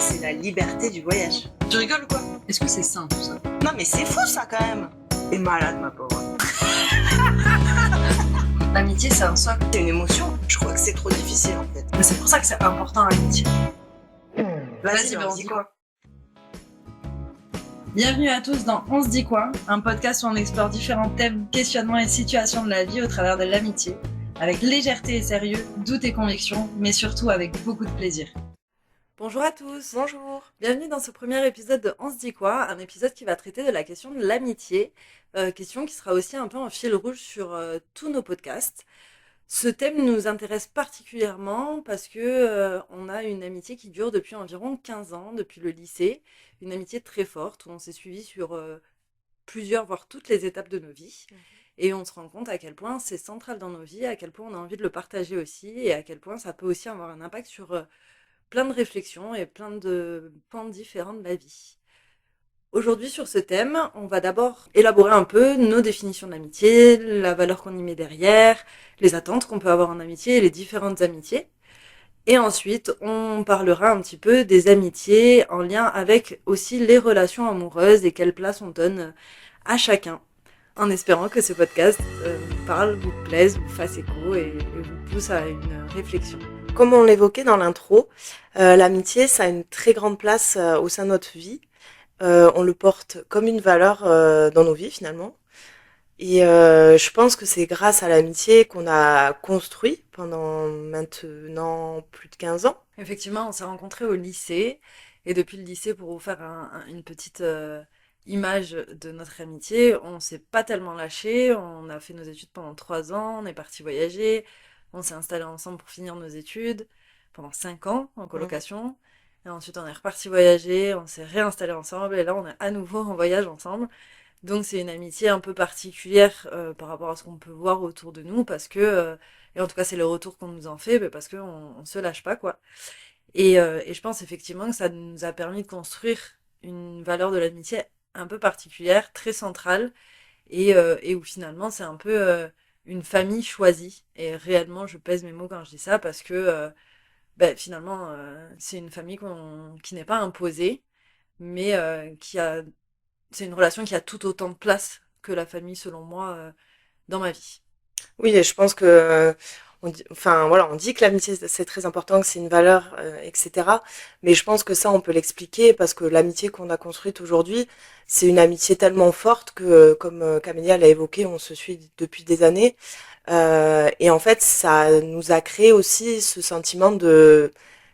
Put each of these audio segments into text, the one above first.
mais c'est la liberté du voyage. Tu rigoles ou quoi? Est-ce que c'est sain tout ça? Non mais c'est fou ça quand même. T'es malade ma pauvre. L'amitié, c'est un socle. C'est une émotion. Je crois que c'est trop difficile en fait. Mais c'est pour ça que c'est important l'amitié. Vas-y, on dit quoi? Bienvenue à tous dans On se dit quoi, un podcast où on explore différents thèmes, questionnements et situations de la vie au travers de l'amitié, avec légèreté et sérieux, doute et conviction, mais surtout avec beaucoup de plaisir. Bonjour à tous. Bonjour. Bienvenue dans ce premier épisode de On se dit quoi, un épisode qui va traiter de la question de l'amitié, question qui sera aussi un peu un fil rouge sur tous nos podcasts. Ce thème nous intéresse particulièrement parce que on a une amitié qui dure depuis environ 15 ans, depuis le lycée, une amitié très forte où on s'est suivis sur plusieurs, voire toutes les étapes de nos vies. Et on se rend compte à quel point c'est central dans nos vies, à quel point on a envie de le partager aussi, et à quel point ça peut aussi avoir un impact sur plein de réflexions et plein de pans différents de la vie. Aujourd'hui, sur ce thème, on va d'abord élaborer un peu nos définitions de l'amitié, la valeur qu'on y met derrière, les attentes qu'on peut avoir en amitié et les différentes amitiés. Et ensuite, on parlera un petit peu des amitiés en lien avec aussi les relations amoureuses et quelle place on donne à chacun. En espérant que ce podcast vous parle, vous plaise, vous fasse écho et vous pousse à une réflexion. Comme on l'évoquait dans l'intro, l'amitié, ça a une très grande place au sein de notre vie. On le porte comme une valeur dans nos vies finalement. Et je pense que c'est grâce à l'amitié qu'on a construit pendant maintenant plus de 15 ans. Effectivement, on s'est rencontrés au lycée. Et depuis le lycée, pour vous faire une petite image de notre amitié, on s'est pas tellement lâchés. On a fait nos études pendant 3 ans, on est parti voyager. On s'est installés ensemble pour finir nos études pendant 5 ans en colocation. Et ensuite, on est reparti voyager, on s'est réinstallés ensemble. Et là, on est à nouveau en voyage ensemble. Donc, c'est une amitié un peu particulière par rapport à ce qu'on peut voir autour de nous. Parce que, et en tout cas, c'est le retour qu'on nous en fait, parce qu'on se lâche pas, quoi. Et je pense effectivement que ça nous a permis de construire une valeur de l'amitié un peu particulière, très centrale. Et où finalement, c'est un peu une famille choisie. Et réellement, je pèse mes mots quand je dis ça parce que finalement, c'est une famille qui n'est pas imposée, mais c'est une relation qui a tout autant de place que la famille, selon moi, dans ma vie. Oui, et je pense que on dit que l'amitié c'est très important, que c'est une valeur, etc. Mais je pense que ça, on peut l'expliquer parce que l'amitié qu'on a construite aujourd'hui, c'est une amitié tellement forte que, comme Camélia l'a évoqué, on se suit depuis des années. Et en fait, ça nous a créé aussi ce sentiment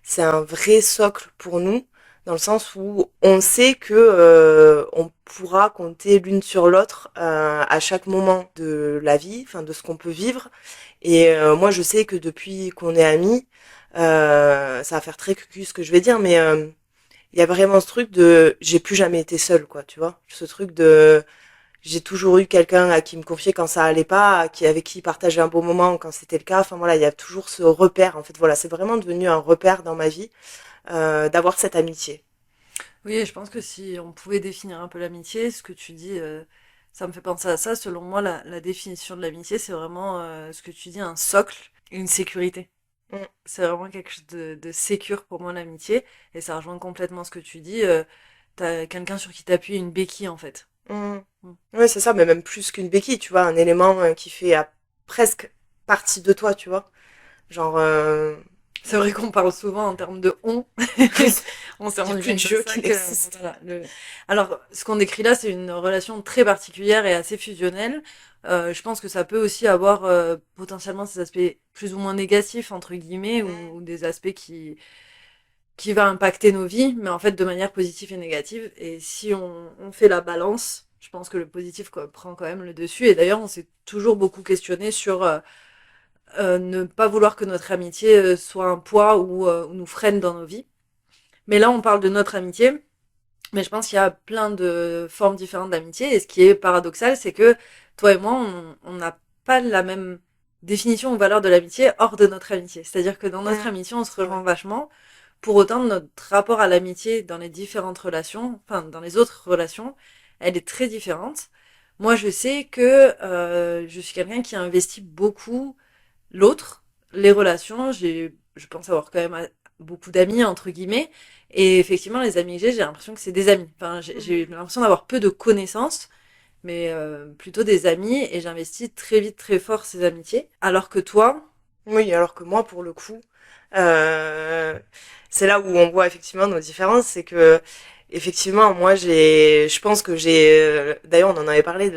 c'est un vrai socle pour nous, dans le sens où on sait que on pourra compter l'une sur l'autre à chaque moment de la vie, enfin de ce qu'on peut vivre. Et moi, je sais que depuis qu'on est amis, ça va faire très cucu ce que je vais dire, mais il y a vraiment ce truc de j'ai plus jamais été seule, quoi, tu vois. Ce truc de j'ai toujours eu quelqu'un à qui me confier quand ça allait pas, avec qui partager un beau moment quand c'était le cas. Enfin voilà, il y a toujours ce repère. En fait, voilà, c'est vraiment devenu un repère dans ma vie d'avoir cette amitié. Oui, et je pense que si on pouvait définir un peu l'amitié, ce que tu dis, ça me fait penser à ça. Selon moi, la définition de l'amitié, c'est vraiment ce que tu dis, un socle, une sécurité. Mm. C'est vraiment quelque chose de sécure pour moi, l'amitié. Et ça rejoint complètement ce que tu dis. T'as quelqu'un sur qui t'appuies, une béquille, en fait. Mm. Mm. Ouais, c'est ça, mais même plus qu'une béquille, tu vois, un élément qui fait presque partie de toi, tu vois. Genre, C'est vrai qu'on parle souvent en termes de on. On s'est Il y a rendu plus de compte jeu ça qui que, n'existe. voilà, Alors, ce qu'on décrit là, c'est une relation très particulière et assez fusionnelle. Je pense que ça peut aussi avoir potentiellement ces aspects plus ou moins négatifs, entre guillemets, ou des aspects qui va impacter nos vies, mais en fait de manière positive et négative. Et si on fait la balance, je pense que le positif prend quand même le dessus. Et d'ailleurs, on s'est toujours beaucoup questionné sur ne pas vouloir que notre amitié soit un poids ou nous freine dans nos vies. Mais là, on parle de notre amitié, mais je pense qu'il y a plein de formes différentes d'amitié. Et ce qui est paradoxal, c'est que toi et moi, on n'a pas la même définition ou valeur de l'amitié hors de notre amitié. C'est-à-dire que dans notre amitié, on se rejoint vachement. Pour autant, notre rapport à l'amitié dans les différentes relations, enfin dans les autres relations, elle est très différente. Moi, je sais que je suis quelqu'un qui investit beaucoup l'autre, les relations. Je pense avoir quand même beaucoup d'amis entre guillemets. Et effectivement, les amis que j'ai l'impression que c'est des amis. Enfin, j'ai l'impression d'avoir peu de connaissances, mais plutôt des amis. Et j'investis très vite, très fort ces amitiés. Alors que toi, Oui, alors que moi, pour le coup, c'est là où on voit effectivement nos différences, c'est que effectivement, moi, je pense que d'ailleurs, on en avait parlé de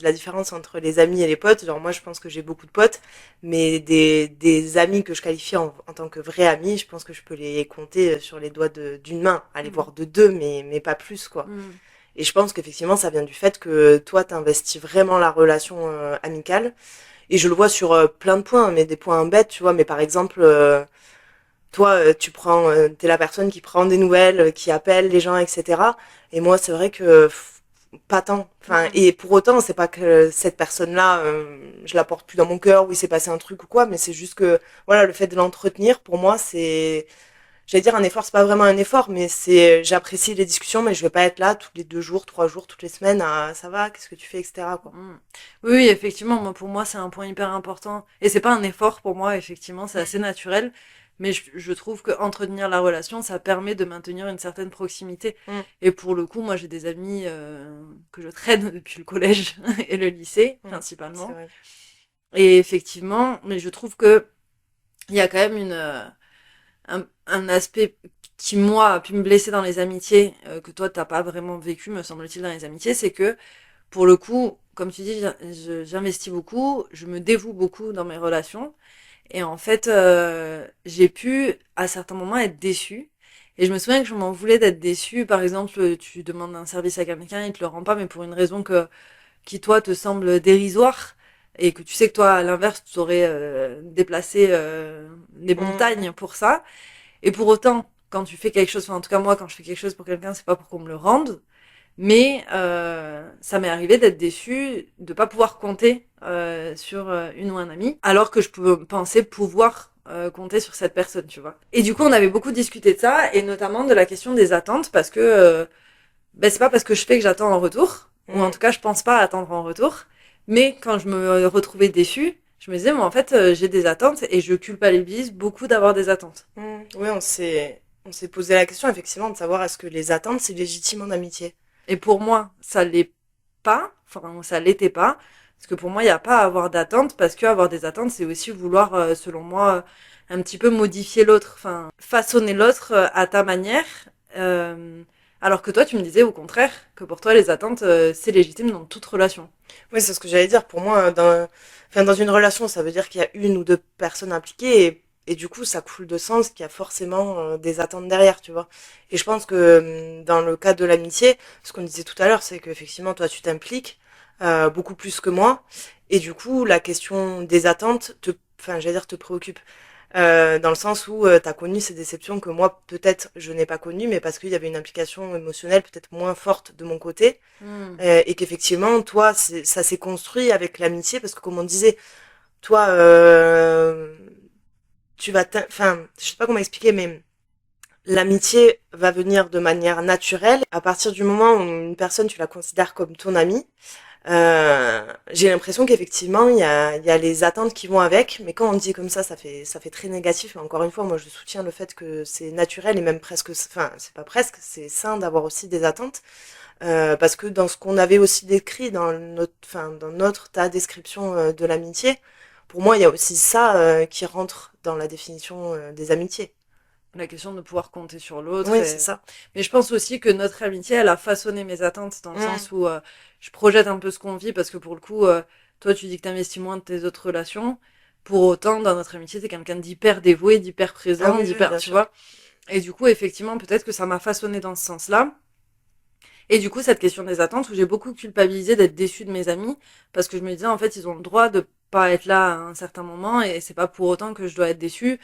la différence entre les amis et les potes. Genre, moi, je pense que j'ai beaucoup de potes, mais des amis que je qualifie en tant que vrais amis, je pense que je peux les compter sur les doigts d'une main, aller voir de deux, mais pas plus, quoi. Et je pense qu'effectivement, ça vient du fait que toi, t'investis vraiment la relation amicale. Et je le vois sur plein de points, mais des points bêtes, tu vois. Mais par exemple, toi, t'es la personne qui prend des nouvelles, qui appelle les gens, etc. Et moi, c'est vrai que pas tant. Enfin, et pour autant, c'est pas que cette personne-là, je la porte plus dans mon cœur, ou il s'est passé un truc ou quoi, mais c'est juste que, voilà, le fait de l'entretenir, pour moi, j'allais dire un effort, c'est pas vraiment un effort, mais j'apprécie les discussions, mais je vais pas être là tous les 2 jours, 3 jours, toutes les semaines, ça va, qu'est-ce que tu fais, etc., quoi. Oui, effectivement, moi, pour moi, c'est un point hyper important. Et c'est pas un effort pour moi, effectivement, c'est assez naturel. Mais je trouve que entretenir la relation, ça permet de maintenir une certaine proximité. Et pour le coup, moi, j'ai des amis que je traîne depuis le collège et le lycée, principalement. C'est vrai. Et effectivement, mais je trouve que il y a quand même un aspect qui, moi, a pu me blesser dans les amitiés, que toi, t'as pas vraiment vécu, me semble-t-il, dans les amitiés, c'est que, pour le coup, comme tu dis, j'investis beaucoup, je me dévoue beaucoup dans mes relations, et en fait, j'ai pu, à certains moments, être déçue. Et je me souviens que je m'en voulais d'être déçue. Par exemple, tu demandes un service à quelqu'un, il te le rend pas, mais pour une raison qui toi, te semble dérisoire. Et que tu sais que toi, à l'inverse, tu aurais déplacé les montagnes pour ça. Et pour autant, quand tu fais quelque chose, enfin, en tout cas moi, quand je fais quelque chose pour quelqu'un, c'est pas pour qu'on me le rende. Mais ça m'est arrivé d'être déçue, de pas pouvoir compter sur une ou un ami, alors que je pouvais penser pouvoir compter sur cette personne, tu vois. Et du coup, on avait beaucoup discuté de ça, et notamment de la question des attentes, parce que ben, c'est pas parce que je fais que j'attends en retour, ou en tout cas, je pense pas attendre en retour. Mais quand je me retrouvais déçue, je me disais, moi, en fait, j'ai des attentes, et je culpabilise beaucoup d'avoir des attentes. Oui, on s'est posé la question, effectivement, de savoir est-ce que les attentes, c'est légitime en amitié. Et pour moi, ça l'est pas, enfin, ça l'était pas, parce que pour moi, il n'y a pas à avoir d'attente, parce que avoir des attentes, c'est aussi vouloir, selon moi, un petit peu modifier l'autre, enfin, façonner l'autre à ta manière, alors que toi, tu me disais au contraire, que pour toi, les attentes, c'est légitime dans toute relation. Oui, c'est ce que j'allais dire. Pour moi, dans une relation, ça veut dire qu'il y a une ou deux personnes impliquées et du coup, ça coule de sens qu'il y a forcément des attentes derrière, tu vois. Et je pense que dans le cas de l'amitié, ce qu'on disait tout à l'heure, c'est qu'effectivement, toi, tu t'impliques beaucoup plus que moi. Et du coup, la question des attentes j'allais dire, te préoccupe. Dans le sens où t'as connu ces déceptions que moi, peut-être, je n'ai pas connues, mais parce qu'il y avait une implication émotionnelle peut-être moins forte de mon côté. Et qu'effectivement, toi, ça s'est construit avec l'amitié, parce que comme on disait, toi, enfin, je sais pas comment expliquer, mais l'amitié va venir de manière naturelle. À partir du moment où une personne, tu la considères comme ton ami, j'ai l'impression qu'effectivement, il y a les attentes qui vont avec, mais quand on dit comme ça fait très négatif. Et encore une fois, moi, je soutiens le fait que c'est naturel et même presque, enfin, c'est pas presque, c'est sain d'avoir aussi des attentes. Parce que dans ce qu'on avait aussi décrit dans ta description de l'amitié, pour moi, il y a aussi ça qui rentre dans la définition des amitiés. La question de pouvoir compter sur l'autre. Oui, c'est ça. Mais je pense aussi que notre amitié, elle a façonné mes attentes dans le sens où je projette un peu ce qu'on vit parce que pour le coup, toi, tu dis que t'investis moins de tes autres relations. Pour autant, dans notre amitié, t'es quelqu'un d'hyper dévoué, d'hyper présent, Bien tu sûr. vois. Et du coup, effectivement, peut-être que ça m'a façonné dans ce sens-là. Et du coup, cette question des attentes où j'ai beaucoup culpabilisé d'être déçue de mes amis parce que je me disais, en fait, ils ont le droit de pas être là à un certain moment et c'est pas pour autant que je dois être déçue.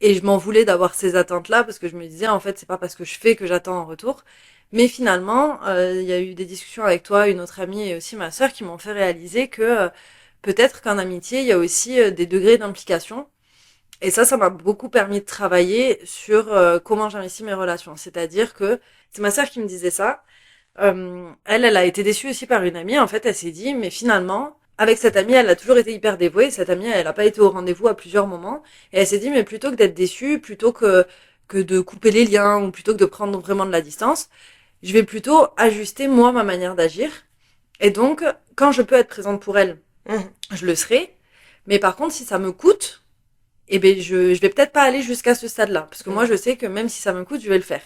Et je m'en voulais d'avoir ces attentes-là parce que je me disais, en fait, c'est pas parce que je fais que j'attends en retour. Mais finalement, il y a eu des discussions avec toi, une autre amie et aussi ma sœur qui m'ont fait réaliser que peut-être qu'en amitié, il y a aussi des degrés d'implication. Et ça m'a beaucoup permis de travailler sur comment j'investis mes relations. C'est-à-dire que c'est ma sœur qui me disait ça. Elle a été déçue aussi par une amie. En fait, elle s'est dit, mais finalement, avec cette amie, elle a toujours été hyper dévouée. Cette amie, elle a pas été au rendez-vous à plusieurs moments. Et elle s'est dit, mais plutôt que d'être déçue, plutôt que que de couper les liens ou plutôt que de prendre vraiment de la distance, je vais plutôt ajuster moi ma manière d'agir. Et donc, quand je peux être présente pour elle, je le serai. Mais par contre, si ça me coûte, eh ben je vais peut-être pas aller jusqu'à ce stade-là, parce que moi je sais que même si ça me coûte, je vais le faire.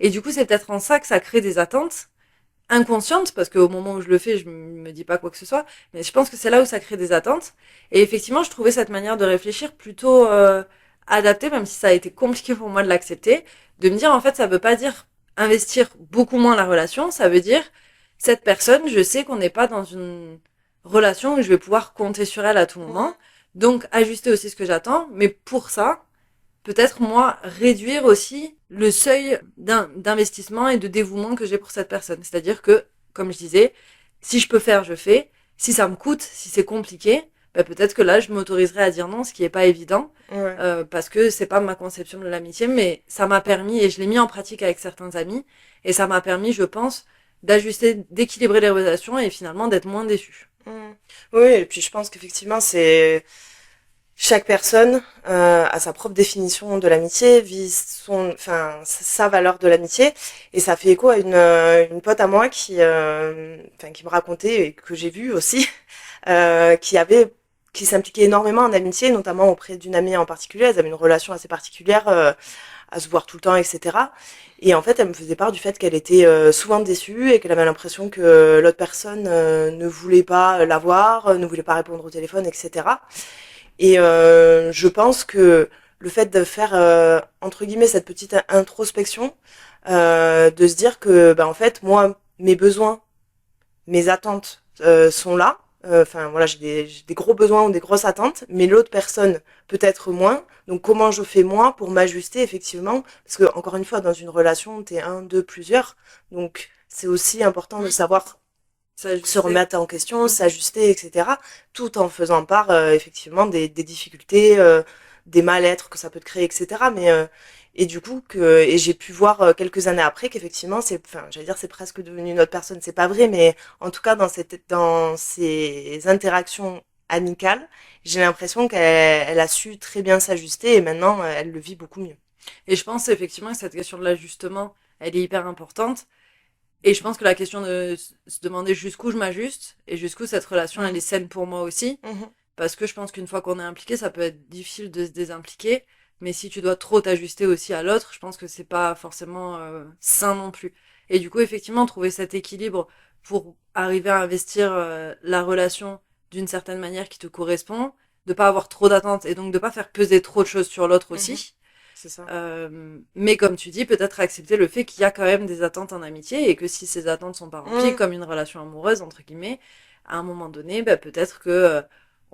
Et du coup, c'est peut-être en ça que ça crée des attentes inconscientes, parce qu'au moment où je le fais, je me dis pas quoi que ce soit, mais je pense que c'est là où ça crée des attentes. Et effectivement, je trouvais cette manière de réfléchir plutôt adaptée, même si ça a été compliqué pour moi de l'accepter, de me dire en fait, ça veut pas dire investir beaucoup moins la relation, ça veut dire cette personne, je sais qu'on n'est pas dans une relation où je vais pouvoir compter sur elle à tout moment, donc ajuster aussi ce que j'attends, mais pour ça, peut-être moi réduire aussi le seuil d'investissement et de dévouement que j'ai pour cette personne. C'est-à-dire que, comme je disais, si je peux faire, je fais. Si ça me coûte, si c'est compliqué, bah peut-être que là, je m'autoriserai à dire non, ce qui est pas évident, parce que c'est pas ma conception de l'amitié, mais ça m'a permis, et je l'ai mis en pratique avec certains amis, et ça m'a permis, je pense, d'ajuster, d'équilibrer les relations et finalement d'être moins déçue. Oui, et puis je pense qu'effectivement, c'est chaque personne a sa propre définition de l'amitié, vit sa valeur de l'amitié, et ça fait écho à une pote à moi qui me racontait et que j'ai vu aussi, qui s'impliquait énormément en amitié, notamment auprès d'une amie en particulier. Elles avaient une relation assez particulière, à se voir tout le temps, etc. Et en fait, elle me faisait part du fait qu'elle était souvent déçue et qu'elle avait l'impression que l'autre personne ne voulait pas la voir, ne voulait pas répondre au téléphone, etc. Et je pense que le fait de faire entre guillemets cette petite introspection, de se dire que en fait moi mes besoins, mes attentes sont là. Enfin voilà, j'ai des gros besoins ou des grosses attentes, mais l'autre personne peut-être moins. Donc comment je fais moi pour m'ajuster effectivement, parce que encore une fois dans une relation t'es un, deux, plusieurs, donc c'est aussi important de savoir se remettre en question, s'ajuster, etc. Tout en faisant part effectivement des difficultés, des mal-être que ça peut te créer, etc. Mais et du coup et j'ai pu voir quelques années après qu'effectivement j'allais dire c'est presque devenu une autre personne, c'est pas vrai, mais en tout cas dans ces interactions amicales, j'ai l'impression qu'elle a su très bien s'ajuster et maintenant elle le vit beaucoup mieux. Et je pense effectivement que cette question de l'ajustement, elle est hyper importante. Et je pense que la question de se demander jusqu'où je m'ajuste et jusqu'où cette relation elle est saine pour moi aussi, parce que je pense qu'une fois qu'on est impliqué, ça peut être difficile de se désimpliquer, mais si tu dois trop t'ajuster aussi à l'autre, je pense que c'est pas forcément sain non plus. Et du coup, effectivement, trouver cet équilibre pour arriver à investir la relation d'une certaine manière qui te correspond, de pas avoir trop d'attentes et donc de pas faire peser trop de choses sur l'autre aussi. C'est ça. Mais comme tu dis, peut-être accepter le fait qu'il y a quand même des attentes en amitié et que si ces attentes sont pas remplies, comme une relation amoureuse entre guillemets, à un moment donné, peut-être que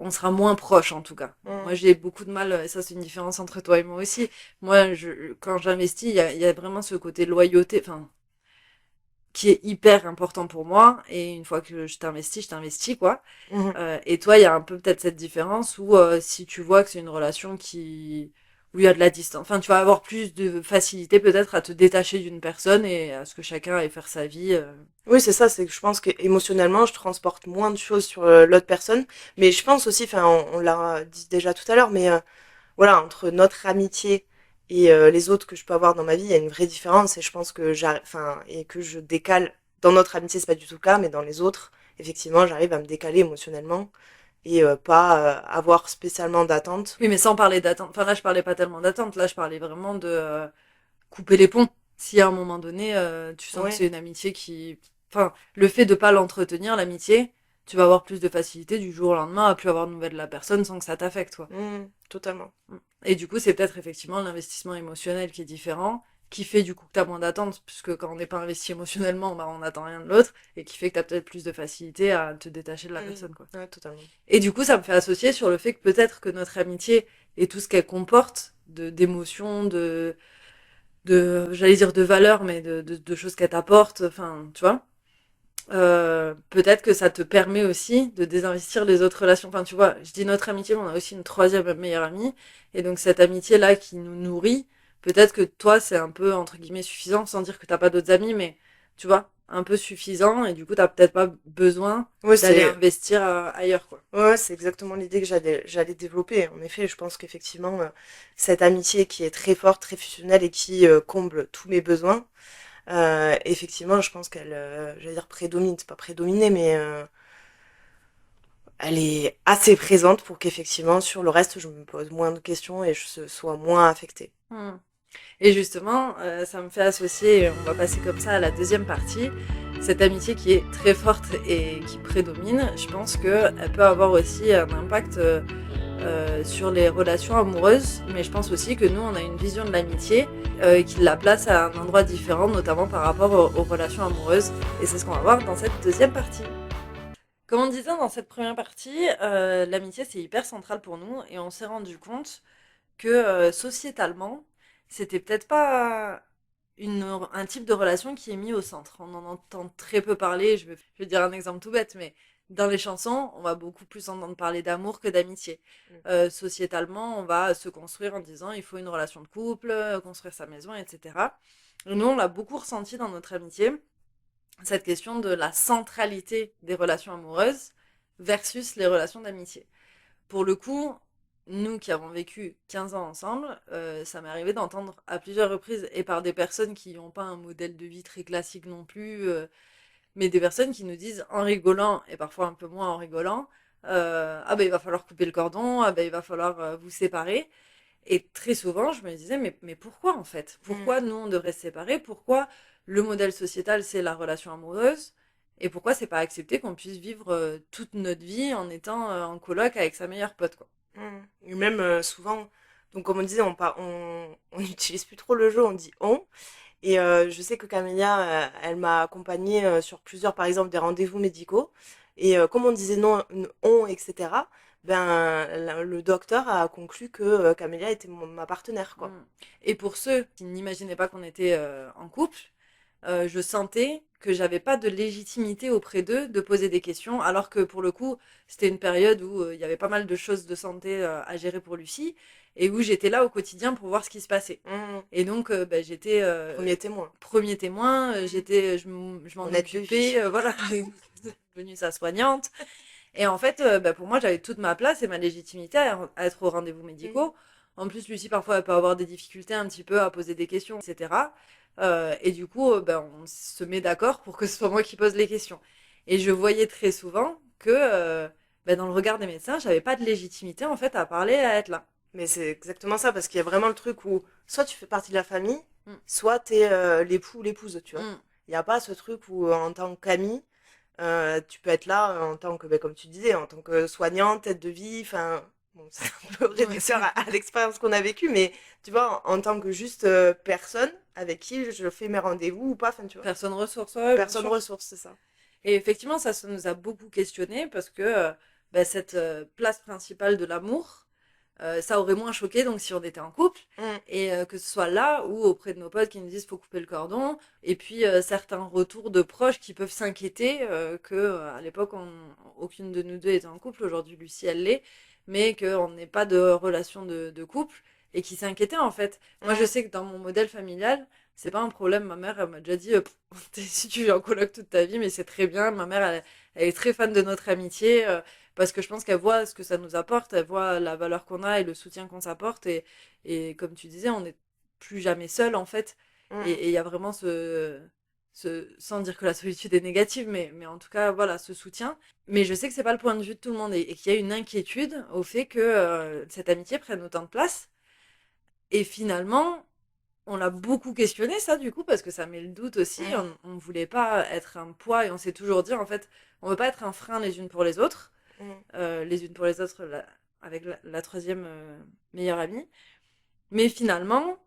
on sera moins proche en tout cas. Moi, j'ai beaucoup de mal, et ça c'est une différence entre toi et moi aussi. Moi, quand j'investis, il y a vraiment ce côté loyauté, enfin, qui est hyper important pour moi. Et une fois que je t'investis quoi. Et toi, il y a un peu peut-être cette différence où si tu vois que c'est une relation où il y a de la distance. Enfin, tu vas avoir plus de facilité peut-être à te détacher d'une personne et à ce que chacun aille faire sa vie. Oui, c'est ça, c'est que je pense que émotionnellement, je transporte moins de choses sur l'autre personne, mais je pense aussi, enfin, on l'a dit déjà tout à l'heure, mais voilà, entre notre amitié et les autres que je peux avoir dans ma vie, il y a une vraie différence et je pense que et que je décale. Dans notre amitié, c'est pas du tout le cas, mais dans les autres, effectivement, j'arrive à me décaler émotionnellement et pas avoir spécialement d'attente. Oui, mais sans parler d'attente. Enfin, là, je parlais pas tellement d'attente. Là, je parlais vraiment de couper les ponts. Si à un moment donné, tu sens que c'est une amitié qui... Enfin, le fait de pas l'entretenir, l'amitié, tu vas avoir plus de facilité du jour au lendemain à plus avoir de nouvelles de la personne sans que ça t'affecte, toi. Totalement. Et du coup, c'est peut-être effectivement l'investissement émotionnel qui est différent, qui fait du coup que t'as moins d'attentes, puisque quand on n'est pas investi émotionnellement, on n'attend rien de l'autre, et qui fait que t'as peut-être plus de facilité à te détacher de la personne, quoi. Ouais, totalement. Et du coup, ça me fait associer sur le fait que peut-être que notre amitié et tout ce qu'elle comporte d'émotions, j'allais dire de valeurs, mais de choses qu'elle t'apporte, enfin, tu vois, peut-être que ça te permet aussi de désinvestir les autres relations. Enfin, tu vois, je dis notre amitié, mais on a aussi une troisième meilleure amie, et donc cette amitié-là qui nous nourrit, peut-être que toi, c'est un peu, entre guillemets, suffisant, sans dire que t'as pas d'autres amis, mais, tu vois, un peu suffisant et du coup, t'as peut-être pas besoin Ouais, d'aller investir ailleurs, quoi. Ouais, c'est exactement l'idée que j'allais développer. En effet, je pense qu'effectivement, cette amitié qui est très forte, très fusionnelle et qui comble tous mes besoins, effectivement, je pense qu'elle, j'allais dire prédomine, c'est pas prédominer, mais elle est assez présente pour qu'effectivement, sur le reste, je me pose moins de questions et je sois moins affectée. Et justement, ça me fait associer, on va passer comme ça à la deuxième partie, cette amitié qui est très forte et qui prédomine. Je pense qu'elle peut avoir aussi un impact sur les relations amoureuses, mais je pense aussi que nous, on a une vision de l'amitié qui la place à un endroit différent, notamment par rapport aux relations amoureuses. Et c'est ce qu'on va voir dans cette deuxième partie. Comme on disait dans cette première partie, l'amitié c'est hyper central pour nous et on s'est rendu compte que sociétalement, c'était peut-être pas un type de relation qui est mis au centre. On en entend très peu parler, je vais dire un exemple tout bête, mais dans les chansons, on va beaucoup plus entendre parler d'amour que d'amitié. Sociétalement, on va se construire en disant il faut une relation de couple, construire sa maison, etc. Et nous, on l'a beaucoup ressenti dans notre amitié, cette question de la centralité des relations amoureuses versus les relations d'amitié. Pour le coup, nous qui avons vécu 15 ans ensemble, ça m'est arrivé d'entendre à plusieurs reprises, et par des personnes qui n'ont pas un modèle de vie très classique non plus, mais des personnes qui nous disent en rigolant, et parfois un peu moins en rigolant, ah ben il va falloir couper le cordon, ah ben il va falloir vous séparer. Et très souvent, je me disais, mais pourquoi en fait? Pourquoi nous, on devrait se séparer? Pourquoi le modèle sociétal, c'est la relation amoureuse? Et pourquoi c'est pas accepté qu'on puisse vivre toute notre vie en étant en coloc avec sa meilleure pote, quoi? Et même souvent, donc comme on disait, on n'utilise plus trop le jeu, on dit on. Et je sais que Camélia, elle m'a accompagnée sur plusieurs, par exemple, des rendez-vous médicaux. Et comme on disait non, on, etc., ben, le docteur a conclu que Camélia était ma partenaire, quoi. Et pour ceux qui n'imaginaient pas qu'on était en couple, je sentais que j'avais pas de légitimité auprès d'eux de poser des questions, alors que pour le coup, c'était une période où il y avait pas mal de choses de santé à gérer pour Lucie, et où j'étais là au quotidien pour voir ce qui se passait. Et donc, j'étais Premier témoin. premier témoin, je m'en occupais, voilà, devenue sa soignante. Et en fait, pour moi, j'avais toute ma place et ma légitimité à être aux rendez-vous médicaux. En plus, Lucie, parfois, elle peut avoir des difficultés un petit peu à poser des questions, etc. Et du coup, on se met d'accord pour que ce soit moi qui pose les questions. Et je voyais très souvent que dans le regard des médecins, j'avais pas de légitimité en fait à parler, à être là. Mais c'est exactement ça, parce qu'il y a vraiment le truc où soit tu fais partie de la famille, soit t'es l'époux ou l'épouse, tu vois. Il n'y a pas ce truc où en tant qu'ami, tu peux être là en tant que, comme tu disais, en tant que soignante, tête de vie, enfin, bon, c'est un peu réducteur à l'expérience qu'on a vécue, mais tu vois, en tant que juste personne avec qui je fais mes rendez-vous ou pas, enfin, tu vois. Personne ressource, ouais, Personne ressource, c'est ça. Et effectivement, ça nous a beaucoup questionné parce que cette place principale de l'amour, ça aurait moins choqué donc si on était en couple et que ce soit là ou auprès de nos potes qui nous disent faut couper le cordon et puis certains retours de proches qui peuvent s'inquiéter que à l'époque aucune de nous deux était en couple, aujourd'hui Lucie elle l'est, mais qu'on n'ait pas de relation de couple et qui s'inquiétaient en fait. Moi je sais que dans mon modèle familial c'est pas un problème, ma mère elle m'a déjà dit si tu vis en coloc toute ta vie mais c'est très bien, ma mère elle est très fan de notre amitié parce que je pense qu'elle voit ce que ça nous apporte, elle voit la valeur qu'on a et le soutien qu'on s'apporte et comme tu disais, on n'est plus jamais seul en fait. Et il y a vraiment sans dire que la solitude est négative, mais en tout cas, voilà, ce soutien. Mais je sais que c'est pas le point de vue de tout le monde et qu'il y a une inquiétude au fait que cette amitié prenne autant de place. Et finalement, on l'a beaucoup questionné ça du coup parce que ça met le doute aussi. On voulait pas être un poids et on s'est toujours dit en fait, on veut pas être un frein les unes pour les autres. Les unes pour les autres avec la troisième meilleure amie. Mais finalement,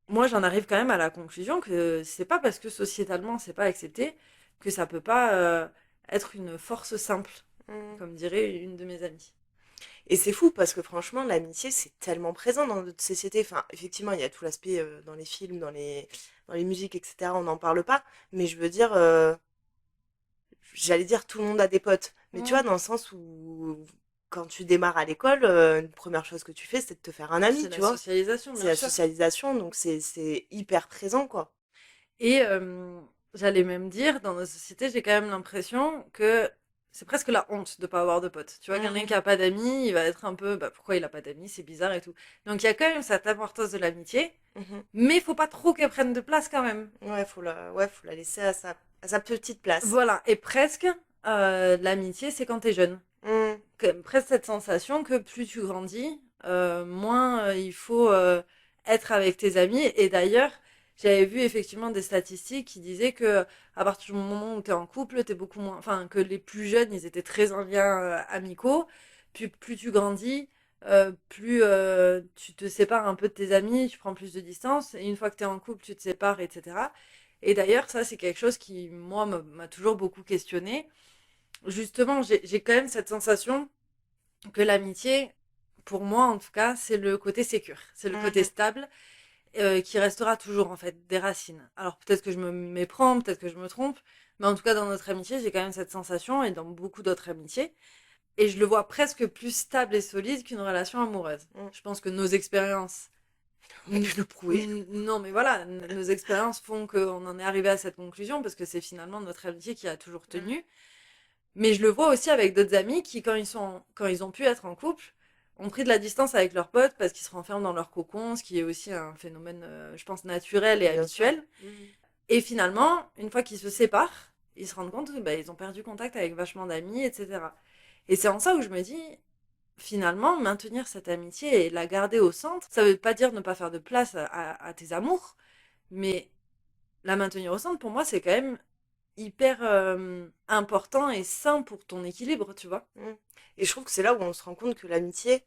moi j'en arrive quand même à la conclusion que c'est pas parce que sociétalement c'est pas accepté que ça peut pas être une force simple, comme dirait une de mes amies. Et c'est fou parce que franchement, l'amitié, c'est tellement présent dans notre société. Enfin, effectivement, il y a tout l'aspect dans les films, dans les musiques, etc. On n'en parle pas. Mais je veux dire, j'allais dire tout le monde a des potes. Mais tu vois, dans le sens où quand tu démarres à l'école, une première chose que tu fais, c'est de te faire un ami, tu vois. Socialisation, C'est la socialisation, donc c'est hyper présent, quoi. Et J'allais même dire, dans nos sociétés, j'ai quand même l'impression que c'est presque la honte de pas avoir de potes. Tu vois, quelqu'un qui a pas d'amis, il va être un peu, bah, pourquoi il a pas d'amis, c'est bizarre et tout. Donc il y a quand même cette importance de l'amitié, mais faut pas trop qu'elle prenne de place quand même. Faut la laisser à sa petite place. Voilà, et presque, l'amitié, c'est quand t'es jeune. Presque cette sensation que plus tu grandis, moins il faut être avec tes amis. Et d'ailleurs, j'avais vu effectivement des statistiques qui disaient que à partir du moment où t'es en couple, t'es beaucoup moins, enfin que les plus jeunes, ils étaient très en lien amicaux. Puis plus tu grandis, plus tu te sépares un peu de tes amis, tu prends plus de distance. Et une fois que t'es en couple, tu te sépares, etc. Et d'ailleurs, ça c'est quelque chose qui moi m'a toujours beaucoup questionné. Justement, j'ai quand même cette sensation que l'amitié, pour moi en tout cas, c'est le côté sécure, c'est le côté stable qui restera toujours en fait des racines. Alors peut-être que je me méprends, peut-être que je me trompe, mais en tout cas dans notre amitié, j'ai quand même cette sensation et dans beaucoup d'autres amitiés. Et je le vois presque plus stable et solide qu'une relation amoureuse. Je pense que nos expériences... On a pu le prouver. Non, mais voilà, nos expériences font qu'on en est arrivé à cette conclusion parce que c'est finalement notre amitié qui a toujours tenu. Mais je le vois aussi avec d'autres amis qui, quand ils ont pu être en couple, ont pris de la distance avec leurs potes parce qu'ils se renferment dans leur cocon, ce qui est aussi un phénomène, je pense, naturel et Bien sûr. habituel. Et finalement, une fois qu'ils se séparent, ils se rendent compte que bah, ils ont perdu contact avec vachement d'amis, etc. Et c'est en ça où je me dis, finalement, maintenir cette amitié et la garder au centre, ça veut pas dire ne pas faire de place à tes amours, mais la maintenir au centre, pour moi, c'est quand même hyper important et sain pour ton équilibre, tu vois. Et je trouve que c'est là où on se rend compte que l'amitié,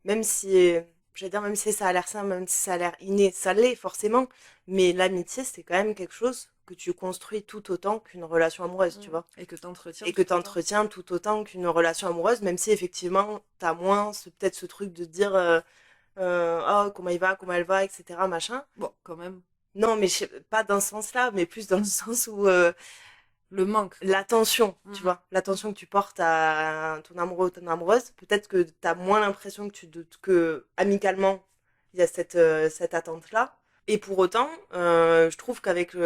même si, j'allais dire, même si ça a l'air simple, même si ça a l'air inné, ça l'est forcément, mais l'amitié, c'est quand même quelque chose que tu construis tout autant qu'une relation amoureuse, tu vois. Et que t'entretiens. Et que tu entretiens tout autant qu'une relation amoureuse, même si effectivement, t'as moins peut-être ce truc de dire oh, comment il va, comment elle va, etc. machin. Bon, quand même. Non, mais pas dans ce sens-là, mais plus dans le sens où Le manque. l'attention, tu vois, l'attention que tu portes à ton amoureux ou ton amoureuse, peut-être que tu as moins l'impression que amicalement, il y a cette attente-là. Et pour autant, je trouve qu'avec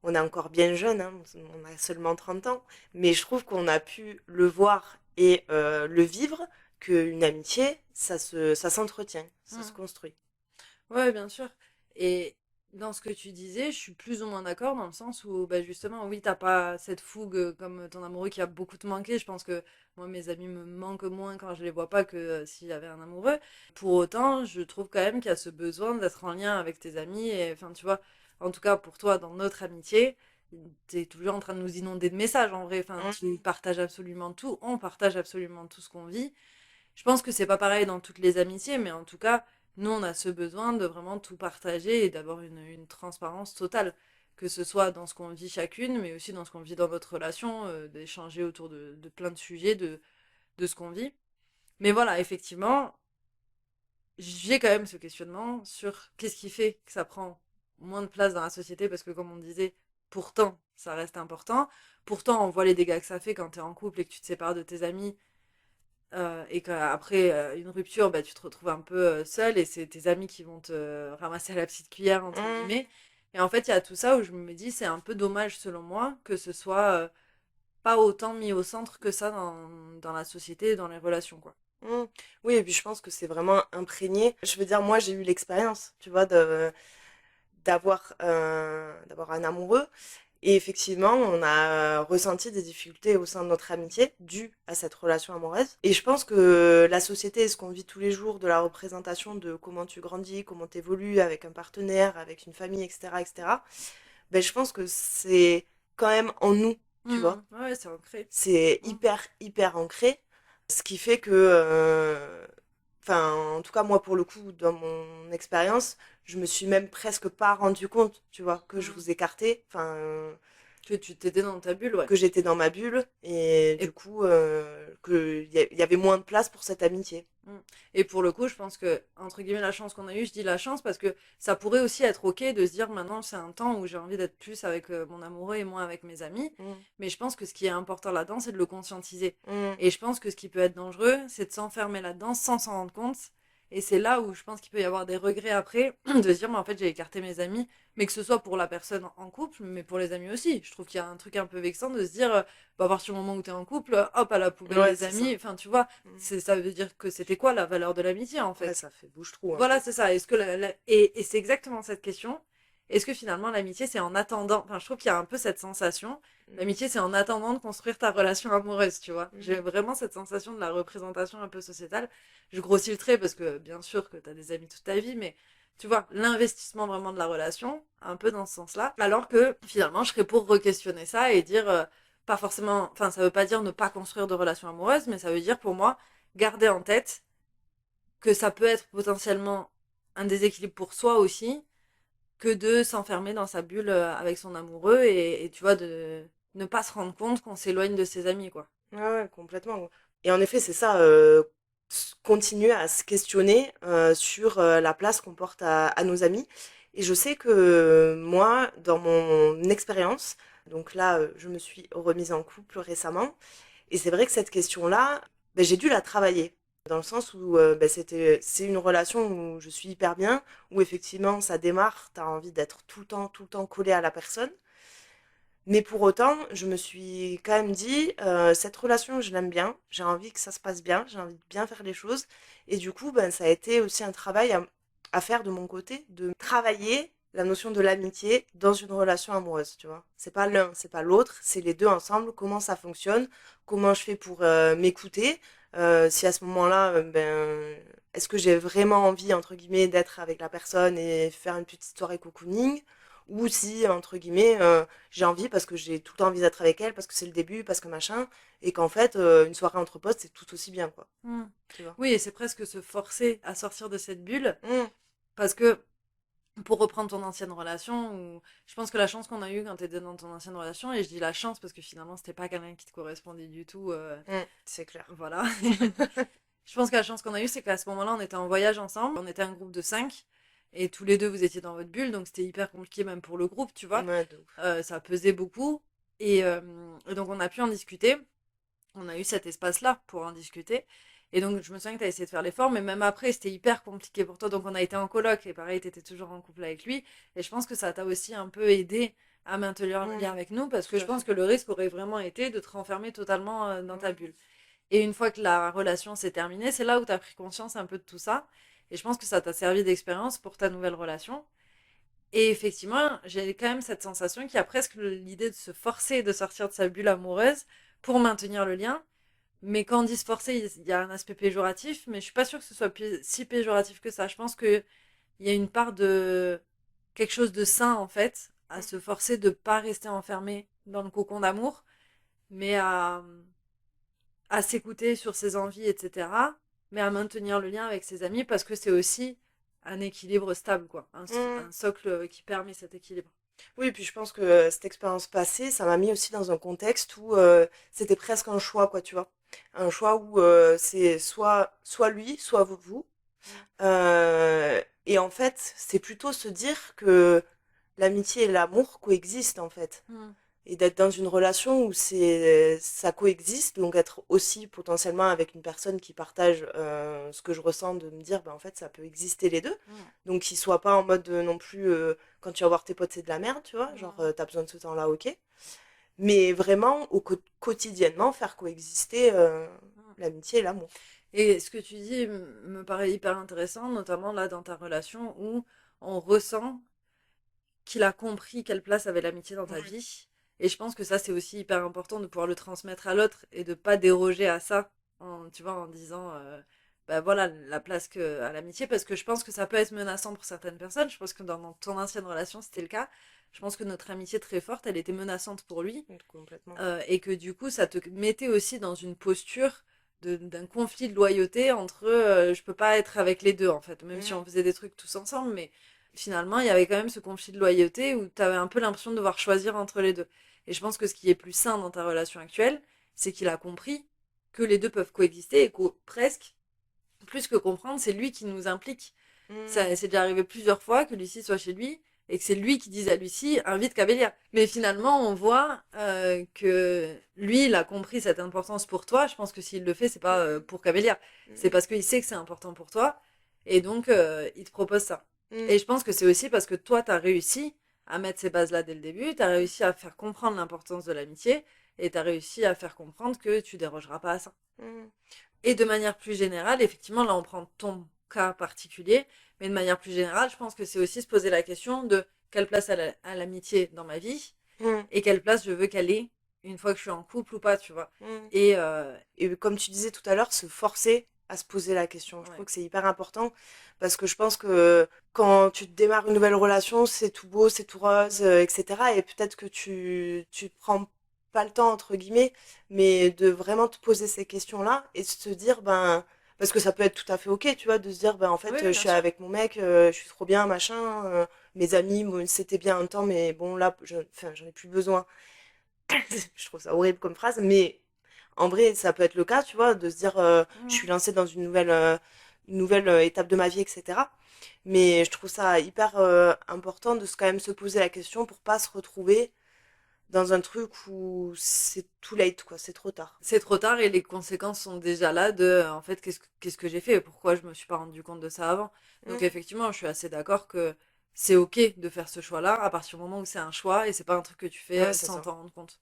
on est encore bien jeune, hein, on a seulement 30 ans, mais je trouve qu'on a pu le voir et le vivre, qu'une amitié, ça s'entretient, ça se construit. Ouais, bien sûr. Et dans ce que tu disais, je suis plus ou moins d'accord dans le sens où, bah, justement, oui, t'as pas cette fougue comme ton amoureux qui a beaucoup te manqué. Je pense que moi, mes amis me manquent moins quand je les vois pas que s'il y avait un amoureux. Pour autant, je trouve quand même qu'il y a ce besoin d'être en lien avec tes amis. Et enfin, tu vois, en tout cas pour toi, dans notre amitié, t'es toujours en train de nous inonder de messages en vrai. Enfin, tu partages absolument tout. On partage absolument tout ce qu'on vit. Je pense que c'est pas pareil dans toutes les amitiés, mais en tout cas, nous, on a ce besoin de vraiment tout partager et d'avoir une transparence totale, que ce soit dans ce qu'on vit chacune, mais aussi dans ce qu'on vit dans notre relation, d'échanger autour de plein de sujets, de ce qu'on vit. Mais voilà, effectivement, j'ai quand même ce questionnement sur qu'est-ce qui fait que ça prend moins de place dans la société, parce que comme on disait, pourtant, ça reste important. Pourtant, on voit les dégâts que ça fait quand t'es en couple et que tu te sépares de tes amis et qu'après une rupture, bah, tu te retrouves un peu seule et c'est tes amis qui vont te ramasser à la petite cuillère, entre guillemets. Et en fait, il y a tout ça où je me dis, c'est un peu dommage selon moi que ce soit pas autant mis au centre que ça dans la société et dans les relations, quoi. Oui, et puis je pense que c'est vraiment imprégné. Je veux dire, moi, j'ai eu l'expérience, tu vois, d'avoir un amoureux. Et effectivement, on a ressenti des difficultés au sein de notre amitié dues à cette relation amoureuse. Et je pense que la société et ce qu'on vit tous les jours de la représentation de comment tu grandis, comment tu évolues avec un partenaire, avec une famille, etc., etc., ben, je pense que c'est quand même en nous, tu vois. Ouais, c'est ancré. C'est hyper, hyper ancré. Ce qui fait que, enfin, en tout cas, moi, pour le coup, dans mon expérience, je me suis même presque pas rendu compte, tu vois, que je vous écartais, enfin, Que tu t'étais dans ta bulle, ouais. que j'étais dans ma bulle, et du coup, qu'il y avait moins de place pour cette amitié. Et pour le coup, je pense que, entre guillemets, la chance qu'on a eue, je dis la chance parce que ça pourrait aussi être ok de se dire maintenant c'est un temps où j'ai envie d'être plus avec mon amoureux et moins avec mes amis. Mais je pense que ce qui est important là-dedans, c'est de le conscientiser. Et je pense que ce qui peut être dangereux, c'est de s'enfermer là-dedans sans s'en rendre compte Et c'est là où je pense qu'il peut y avoir des regrets après, de se dire, mais en fait, j'ai écarté mes amis, mais que ce soit pour la personne en couple, mais pour les amis aussi. Je trouve qu'il y a un truc un peu vexant de se dire, à partir du moment où t'es en couple, hop, à la poubelle Ouais, les c'est amis. ça. Enfin, tu vois, ça veut dire que c'était quoi la valeur de l'amitié, en fait? Ouais, ça fait bouche-trou. Voilà, c'est ça. Est-ce que et c'est exactement cette question. Est-ce que finalement l'amitié c'est en attendant, enfin je trouve qu'il y a un peu cette sensation, l'amitié c'est en attendant de construire ta relation amoureuse, tu vois. J'ai vraiment cette sensation de la représentation un peu sociétale. Je grossis le trait parce que bien sûr que t'as des amis toute ta vie, mais tu vois, l'investissement vraiment de la relation, un peu dans ce sens-là. Alors que finalement je serais pour re-questionner ça et dire, pas forcément, enfin ça veut pas dire ne pas construire de relation amoureuse, mais ça veut dire pour moi garder en tête que ça peut être potentiellement un déséquilibre pour soi aussi, que de s'enfermer dans sa bulle avec son amoureux et tu vois, de ne pas se rendre compte qu'on s'éloigne de ses amis, quoi. Ouais, complètement. Et en effet, c'est ça, continuer à se questionner sur la place qu'on porte à nos amis. Et je sais que moi, dans mon expérience, donc là, je me suis remise en couple récemment, et c'est vrai que cette question-là, ben, j'ai dû la travailler. Dans le sens où ben, c'est une relation où je suis hyper bien, où effectivement ça démarre, t'as envie d'être tout le temps collé à la personne. Mais pour autant, je me suis quand même dit, cette relation, je l'aime bien, j'ai envie que ça se passe bien, j'ai envie de bien faire les choses. Et du coup, ben, ça a été aussi un travail à faire de mon côté, de travailler la notion de l'amitié dans une relation amoureuse, tu vois. C'est pas l'un, c'est pas l'autre, c'est les deux ensemble, comment ça fonctionne, comment je fais pour m'écouter, si à ce moment-là, ben, est-ce que j'ai vraiment envie, entre guillemets, d'être avec la personne et faire une petite soirée cocooning, ou si, entre guillemets, j'ai envie parce que j'ai tout le temps envie d'être avec elle, parce que c'est le début, parce que machin, et qu'en fait, une soirée entre potes, c'est tout aussi bien, quoi. Mm. Tu vois. Oui, et c'est presque se forcer à sortir de cette bulle, Mm. parce que, pour reprendre ton ancienne relation, je pense que la chance qu'on a eue quand t'étais dans ton ancienne relation, et je dis la chance parce que finalement c'était pas quelqu'un qui te correspondait du tout, C'est clair. voilà. Je pense que la chance qu'on a eue, c'est qu'à ce moment-là, on était en voyage ensemble, on était un groupe de 5, et tous les deux vous étiez dans votre bulle, donc c'était hyper compliqué même pour le groupe, tu vois. Ouais, de ouf. Ça pesait beaucoup. Et donc, on a pu en discuter. On a eu cet espace-là pour en discuter. Et donc, je me souviens que tu as essayé de faire l'effort, mais même après, c'était hyper compliqué pour toi. Donc, on a été en coloc, et pareil, tu étais toujours en couple avec lui. Et je pense que ça t'a aussi un peu aidé à maintenir le lien avec nous, parce que Tout je à pense fait. que le risque aurait vraiment été de te renfermer totalement dans ta bulle. Et une fois que la relation s'est terminée, c'est là où tu as pris conscience un peu de tout ça. Et je pense que ça t'a servi d'expérience pour ta nouvelle relation. Et effectivement, j'ai quand même cette sensation qu'il y a presque l'idée de se forcer de sortir de sa bulle amoureuse pour maintenir le lien. Mais quand on dit se forcer, il y a un aspect péjoratif, mais je suis pas sûre que ce soit si péjoratif que ça. Je pense qu'il y a une part de quelque chose de sain, en fait, à se forcer de pas rester enfermé dans le cocon d'amour, mais à s'écouter sur ses envies, etc. Mais à maintenir le lien avec ses amis parce que c'est aussi un équilibre stable, quoi. Un socle qui permet cet équilibre. Oui, puis je pense que cette expérience passée, ça m'a mis aussi dans un contexte où c'était presque un choix, quoi, tu vois. Un choix où c'est soit lui, soit vous. Et en fait, c'est plutôt se dire que l'amitié et l'amour coexistent, en fait. Mm. Et d'être dans une relation où ça coexiste, donc être aussi potentiellement avec une personne qui partage ce que je ressens, de me dire, bah, en fait, ça peut exister les deux. Mm. Donc, qu'ils soient pas en mode non plus, quand tu vas voir tes potes, c'est de la merde, tu vois, genre, t'as besoin de ce temps-là, ok. Mais vraiment, quotidiennement, faire coexister l'amitié et l'amour. Et ce que tu dis me paraît hyper intéressant, notamment là dans ta relation où on ressent qu'il a compris quelle place avait l'amitié dans ta Ouais. vie. Et je pense que ça, c'est aussi hyper important de pouvoir le transmettre à l'autre et de pas déroger à ça, tu vois, en disant, bah voilà, la place que à l'amitié, parce que je pense que ça peut être menaçant pour certaines personnes. Je pense que dans ton ancienne relation, c'était le cas. Je pense que notre amitié très forte, elle était menaçante pour lui. Complètement. Et que du coup, ça te mettait aussi dans une posture d'un conflit de loyauté entre je peux pas être avec les deux, en fait, même si on faisait des trucs tous ensemble, mais finalement, il y avait quand même ce conflit de loyauté où tu avais un peu l'impression de devoir choisir entre les deux. Et je pense que ce qui est plus sain dans ta relation actuelle, c'est qu'il a compris que les deux peuvent coexister et qu'au presque, plus que comprendre, c'est lui qui nous implique. Ça, c'est déjà arrivé plusieurs fois que Lucie soit chez lui et que c'est lui qui dise à Lucie invite Cabellia. Mais finalement, on voit que lui, il a compris cette importance pour toi. Je pense que s'il le fait, c'est pas pour Cabellia, c'est parce qu'il sait que c'est important pour toi. Et donc, il te propose ça. Et je pense que c'est aussi parce que toi, tu as réussi à mettre ces bases-là dès le début, tu as réussi à faire comprendre l'importance de l'amitié et tu as réussi à faire comprendre que tu dérogeras pas à ça. Et de manière plus générale, effectivement, là, on prend ton cas particulier, mais de manière plus générale, je pense que c'est aussi se poser la question de quelle place a l'amitié dans ma vie et quelle place je veux qu'elle ait une fois que je suis en couple ou pas, tu vois. Et comme tu disais tout à l'heure, se forcer à se poser la question. Je trouve que c'est hyper important parce que je pense que quand tu démarres une nouvelle relation, c'est tout beau, c'est tout rose, etc. Et peut-être que tu prends pas le temps, entre guillemets, mais de vraiment te poser ces questions-là et de se dire, parce que ça peut être tout à fait ok, tu vois, de se dire, en fait, je suis avec mon mec, je suis trop bien, machin, mes amis, c'était bien un temps, mais bon, là, j'en ai plus besoin. Je trouve ça horrible comme phrase, mais en vrai, ça peut être le cas, tu vois, de se dire, je suis lancée dans une nouvelle étape de ma vie, etc. Mais je trouve ça hyper important de quand même se poser la question pour pas se retrouver dans un truc où c'est too late, quoi, c'est trop tard. C'est trop tard et les conséquences sont déjà là de, en fait, qu'est-ce que j'ai fait et pourquoi je me suis pas rendu compte de ça avant. Donc effectivement, je suis assez d'accord que c'est ok de faire ce choix-là à partir du moment où c'est un choix et c'est pas un truc que tu fais sans t'en rendre compte.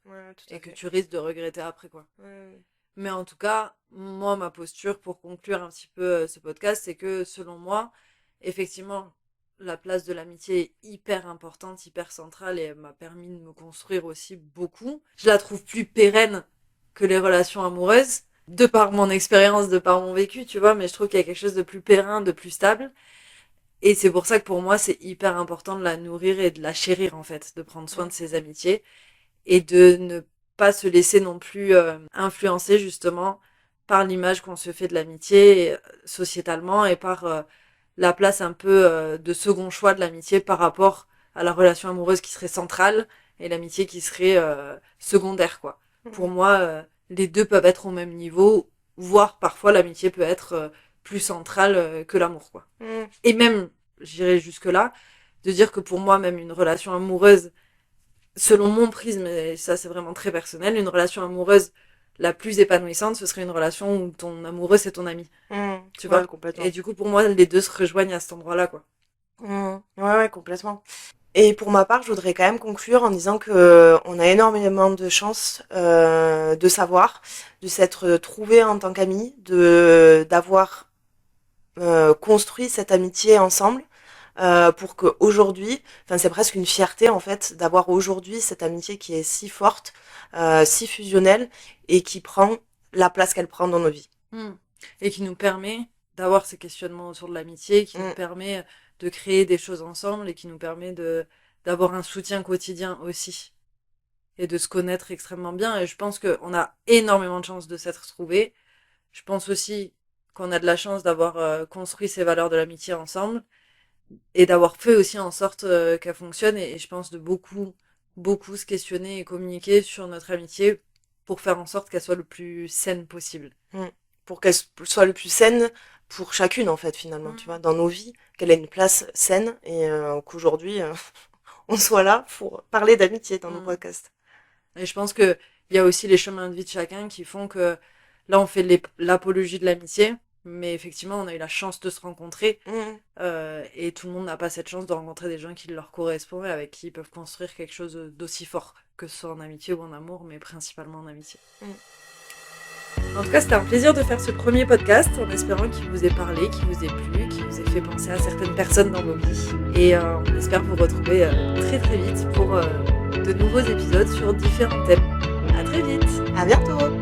Et que tu risques de regretter après, quoi. Mais en tout cas, moi, ma posture pour conclure un petit peu ce podcast, c'est que selon moi, effectivement, la place de l'amitié est hyper importante, hyper centrale et elle m'a permis de me construire aussi beaucoup. Je la trouve plus pérenne que les relations amoureuses, de par mon expérience, de par mon vécu, tu vois, mais je trouve qu'il y a quelque chose de plus périn, de plus stable. Et c'est pour ça que pour moi, c'est hyper important de la nourrir et de la chérir, en fait, de prendre soin de ses amitiés et de ne pas se laisser non plus influencer, justement, par l'image qu'on se fait de l'amitié sociétalement et par la place un peu de second choix de l'amitié par rapport à la relation amoureuse qui serait centrale et l'amitié qui serait secondaire, quoi. Pour moi, les deux peuvent être au même niveau, voire parfois l'amitié peut être plus centrale que l'amour, quoi. Et même, j'irais jusque-là, de dire que pour moi, même une relation amoureuse, selon mon prisme, et ça c'est vraiment très personnel, une relation amoureuse la plus épanouissante, ce serait une relation où ton amoureux c'est ton ami. Tu vois, complètement. Et du coup, pour moi, les deux se rejoignent à cet endroit-là, quoi. Ouais, complètement. Et pour ma part, je voudrais quand même conclure en disant que on a énormément de chance de savoir, de s'être trouvés en tant qu'amis, d'avoir construit cette amitié ensemble. Pour que aujourd'hui, c'est presque une fierté en fait d'avoir aujourd'hui cette amitié qui est si forte, si fusionnelle et qui prend la place qu'elle prend dans nos vies. Et qui nous permet d'avoir ces questionnements autour de l'amitié, qui nous permet de créer des choses ensemble et qui nous permet d'avoir un soutien quotidien aussi et de se connaître extrêmement bien. Et je pense qu'on a énormément de chance de s'être trouvés. Je pense aussi qu'on a de la chance d'avoir construit ces valeurs de l'amitié ensemble et d'avoir fait aussi en sorte qu'elle fonctionne et je pense de beaucoup se questionner et communiquer sur notre amitié pour faire en sorte qu'elle soit le plus saine possible. Pour qu'elle soit le plus saine pour chacune en fait finalement, tu vois, dans nos vies, qu'elle ait une place saine et qu'aujourd'hui on soit là pour parler d'amitié dans nos podcasts. Et je pense que il y a aussi les chemins de vie de chacun qui font que là on fait l'apologie de l'amitié, mais effectivement on a eu la chance de se rencontrer et tout le monde n'a pas cette chance de rencontrer des gens qui leur correspondent et avec qui ils peuvent construire quelque chose d'aussi fort, que ce soit en amitié ou en amour, mais principalement en amitié. En tout cas, c'était un plaisir de faire ce premier podcast en espérant qu'il vous ait parlé, qu'il vous ait plu, qu'il vous ait fait penser à certaines personnes dans vos vies. Et on espère vous retrouver très très vite pour de nouveaux épisodes sur différents thèmes. À très vite. À bientôt.